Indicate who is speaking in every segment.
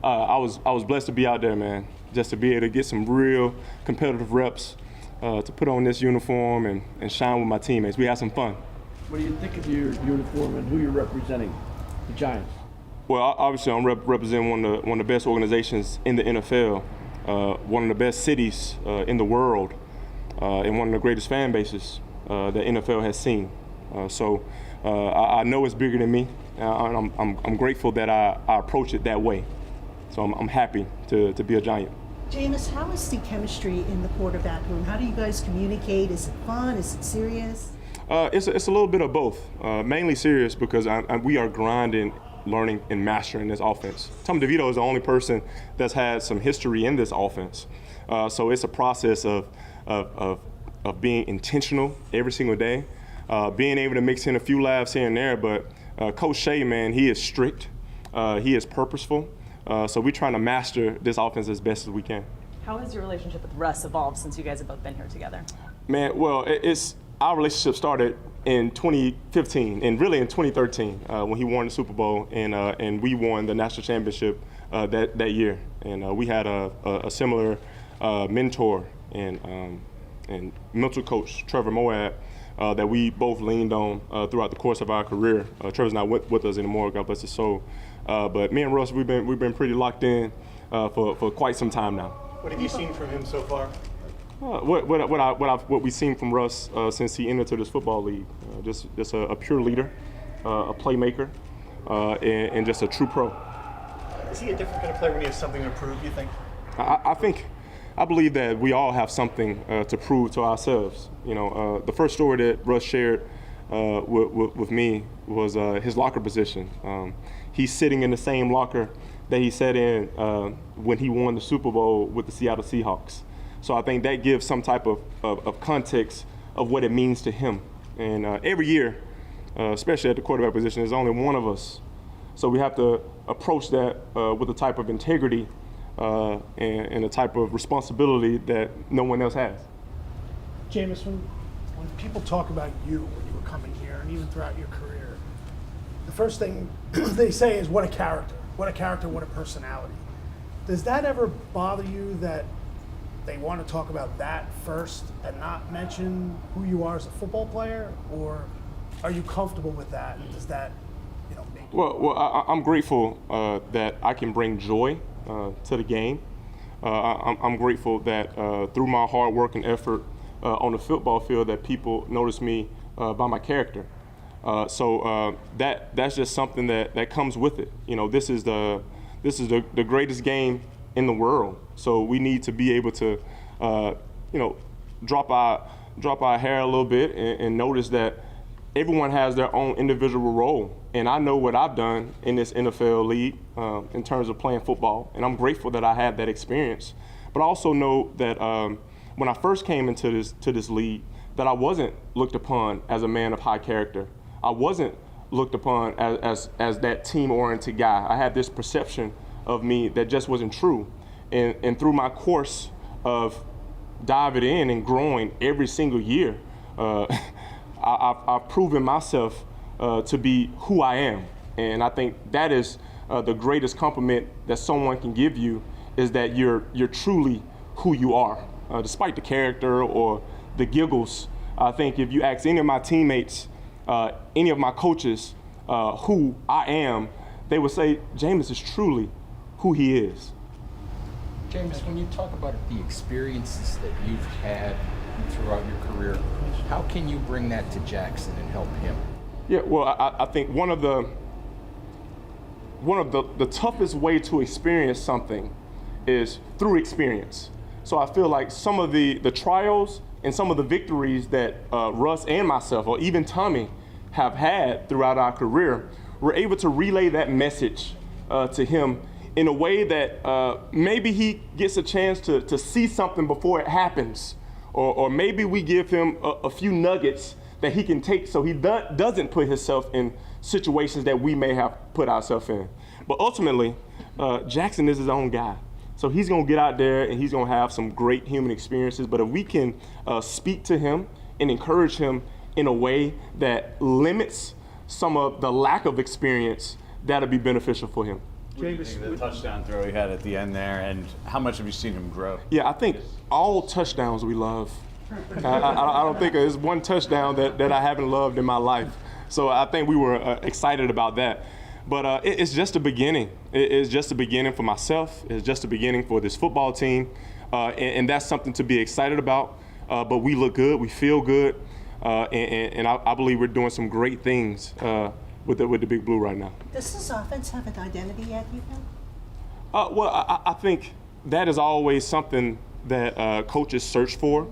Speaker 1: I was blessed to be out there, man. Just to be able to get some real competitive reps, to put on this uniform and shine with my teammates. We had some fun.
Speaker 2: What do you think of your uniform and who you're representing, the Giants?
Speaker 1: Well, obviously I'm representing one of the best organizations in the NFL, one of the best cities in the world, and one of the greatest fan bases that NFL has seen. So I know it's bigger than me. I'm grateful that I approach it that way. So I'm happy to be a Giant.
Speaker 3: Jameis, how is the chemistry in the quarterback room? How do you guys communicate? Is it fun? Is it serious?
Speaker 1: It's a little bit of both. Mainly serious because we are grinding, learning, and mastering this offense. Tom DeVito is the only person that's had some history in this offense. So it's a process of being intentional every single day, being able to mix in a few laughs here and there. But Coach Shea, man, he is strict. He is purposeful. So we're trying to master this offense as best as we can.
Speaker 4: How has your relationship with Russ evolved since you guys have both been here together?
Speaker 1: Man, well, our relationship started in 2015 and really in 2013 when he won the Super Bowl and we won the national championship that year. And we had a similar mentor and mental coach, Trevor Moab, that we both leaned on throughout the course of our career. Trevor's not with us anymore, God bless his soul. But me and Russ, we've been pretty locked in for quite some time now.
Speaker 5: What have you seen from him so far?
Speaker 1: What we've seen from Russ since he entered this football league, just a pure leader, a playmaker, and just a true pro.
Speaker 5: Is he a different kind of player when he has something to prove, you think?
Speaker 1: I believe that we all have something to prove to ourselves. You know, the first story that Russ shared with me was his locker position. He's sitting in the same locker that he sat in when he won the Super Bowl with the Seattle Seahawks. So I think that gives some type of context of what it means to him. And every year, especially at the quarterback position, there's only one of us. So we have to approach that with a type of integrity and a type of responsibility that no one else has.
Speaker 6: Jameis, when people talk about you when you were coming here and even throughout your career, the first thing they say is what a character, what a personality. Does that ever bother you that they want to talk about that first and not mention who you are as a football player, or are you comfortable with that? And does that, make you?
Speaker 1: Well, I'm grateful that I can bring joy to the game. I'm grateful that through my hard work and effort on the football field, that people notice me by my character. So that's just something that comes with it. This is the greatest game in the world. So we need to be able to, drop our hair a little bit and notice that everyone has their own individual role. And I know what I've done in this NFL league in terms of playing football, and I'm grateful that I had that experience. But I also know that when I first came into this league, that I wasn't looked upon as a man of high character. I wasn't looked upon as that team-oriented guy. I had this perception of me that just wasn't true. And through my course of diving in and growing every single year, I've proven myself to be who I am. And I think that is the greatest compliment that someone can give you, is that you're truly who you are. Despite the character or the giggles, I think if you ask any of my teammates, any of my coaches, who I am, they would say Jameis is truly who he is.
Speaker 7: Jameis, when you talk about the experiences that you've had throughout your career, how can you bring that to Jackson and help him?
Speaker 1: Yeah, well, I think one of the toughest way to experience something is through experience. So I feel like some of the trials and some of the victories that Russ and myself, or even Tommy, have had throughout our career, we're able to relay that message to him in a way that maybe he gets a chance to see something before it happens, or maybe we give him a few nuggets that he can take so he doesn't put himself in situations that we may have put ourselves in. But ultimately, Jackson is his own guy. So he's going to get out there and he's going to have some great human experiences. But if we can speak to him and encourage him in a way that limits some of the lack of experience, that'll be beneficial for him.
Speaker 2: Jameis,
Speaker 8: The touchdown throw he had at the end there, and how much have you seen him grow?
Speaker 1: Yeah, I think all touchdowns we love. I don't think there's one touchdown that I haven't loved in my life. So I think we were excited about that. But it's just a beginning. It's just a beginning for myself. It's just a beginning for this football team. And that's something to be excited about. But we look good. We feel good. And I believe we're doing some great things with the Big Blue right now.
Speaker 3: Does this offense have an identity yet, you think?
Speaker 1: Well, I think that is always something that coaches search for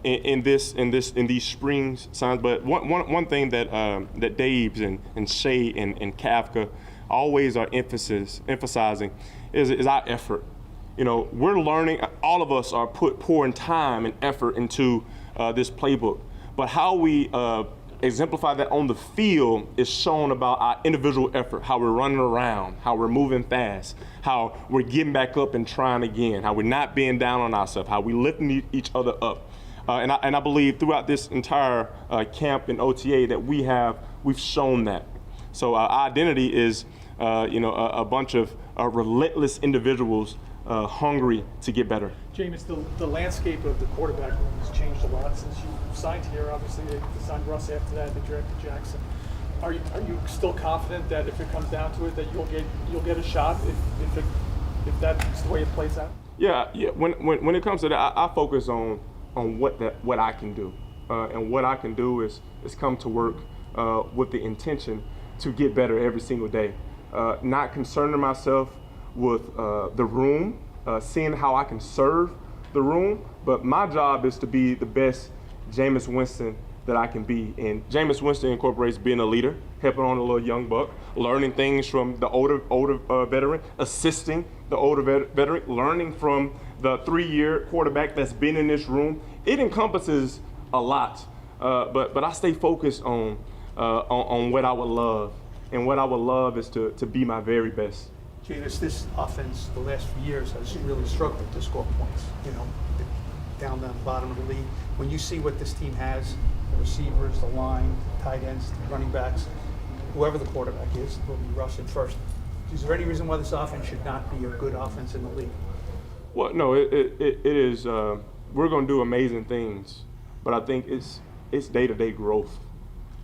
Speaker 1: in these spring signs. But one thing that Daves and Shea and Kafka always are emphasizing is our effort. You know, we're learning. All of us are pouring time and effort into this playbook. But how we exemplify that on the field is shown about our individual effort, how we're running around, how we're moving fast, how we're getting back up and trying again, how we're not being down on ourselves, how we're lifting each other up. And I believe throughout this entire camp and OTA that we've shown that. So our identity is, a bunch of relentless individuals hungry to get better.
Speaker 5: Jameis, the landscape of the quarterback room has changed a lot since you signed here. Obviously, they signed Russ after that. They drafted Jackson. Are you still confident that if it comes down to it, that you'll get a shot if that's the way it plays out?
Speaker 1: Yeah. When it comes to that, I focus on what I can do, and what I can do is come to work with the intention to get better every single day, not concerning myself with the room, seeing how I can serve the room, but my job is to be the best Jameis Winston that I can be. And Jameis Winston incorporates being a leader, helping on a little young buck, learning things from the older veteran, assisting the older veteran, learning from the 3-year quarterback that's been in this room. It encompasses a lot, but I stay focused on what I would love, and what I would love is to be my very best.
Speaker 5: Jameis, this offense the last few years has really struggled to score points, down the bottom of the league. When you see what this team has, the receivers, the line, tight ends, the running backs, whoever the quarterback is, will be Russ at first. Is there any reason why this offense should not be a good offense in the league?
Speaker 1: Well, no, it is. We're going to do amazing things, but I think it's day-to-day growth.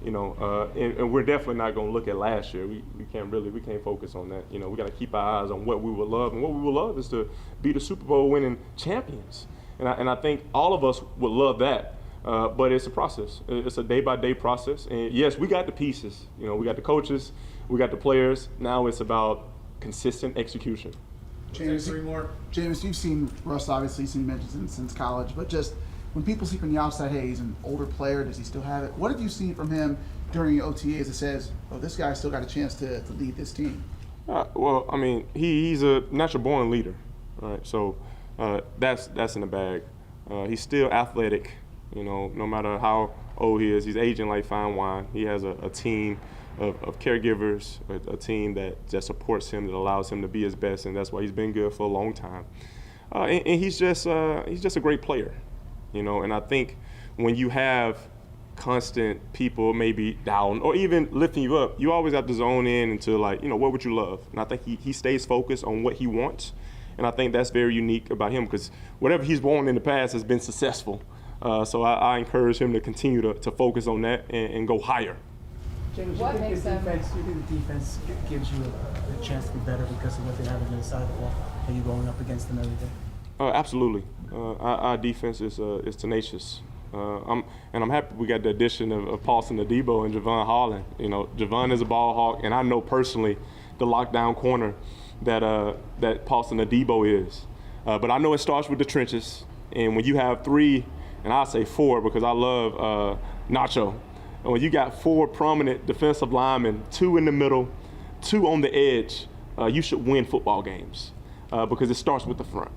Speaker 1: And we're definitely not going to look at last year. We can't focus on that. We got to keep our eyes on what we would love, and what we would love is to be the Super Bowl winning champions. And I think all of us would love that, but it's a process. It's a day-by-day process. And yes, we got the pieces. We got the coaches, we got the players. Now it's about consistent execution.
Speaker 9: Jameis, you've seen Russ, obviously, seen mentions since college, but just when people see from the outside, hey, he's an older player, does he still have it? What have you seen from him during OTAs that says, oh, this guy's still got a chance to lead this team?
Speaker 1: Well, I mean, he's a natural-born leader, right? So that's in the bag. He's still athletic, no matter how old he is. He's aging like fine wine. He has a team of caregivers, a team that supports him, that allows him to be his best, and that's why he's been good for a long time. And he's just a great player. And I think when you have constant people maybe down or even lifting you up, you always have to zone in into what would you love? And I think he stays focused on what he wants. And I think that's very unique about him, because whatever he's won in the past has been successful. So I encourage him to continue to focus on that and go higher.
Speaker 10: James, you think the defense gives you a chance to be better because of what they have on the other side of the ball and you going up against them every day?
Speaker 1: Absolutely. Our defense is tenacious. I'm happy we got the addition of Paulson Adebo and Javon Holland. Javon is a ball hawk, and I know personally the lockdown corner that Paulson Adebo is. But I know it starts with the trenches, and when you have 3, and I'll say 4 because I love Nacho. And when you got 4 prominent defensive linemen, 2 in the middle, 2 on the edge, you should win football games because it starts with the front.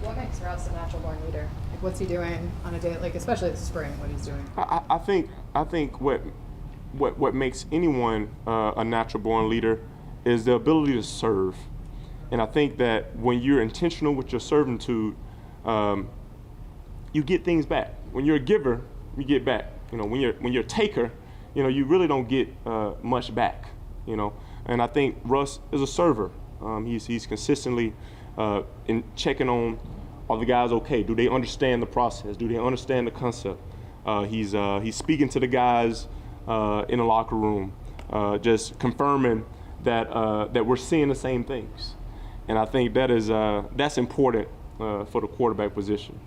Speaker 11: What makes Russ a natural-born leader? What's he doing on a day, especially this spring, what he's doing?
Speaker 1: I think what makes anyone a natural-born leader is the ability to serve. And I think that when you're intentional with your servitude, you get things back. When you're a giver, you get back. When you're a taker, you really don't get much back. And I think Russ is a server. He's consistently in checking on, are the guys okay? Do they understand the process? Do they understand the concept? He's speaking to the guys in the locker room, just confirming that we're seeing the same things. And I think that's important for the quarterback position.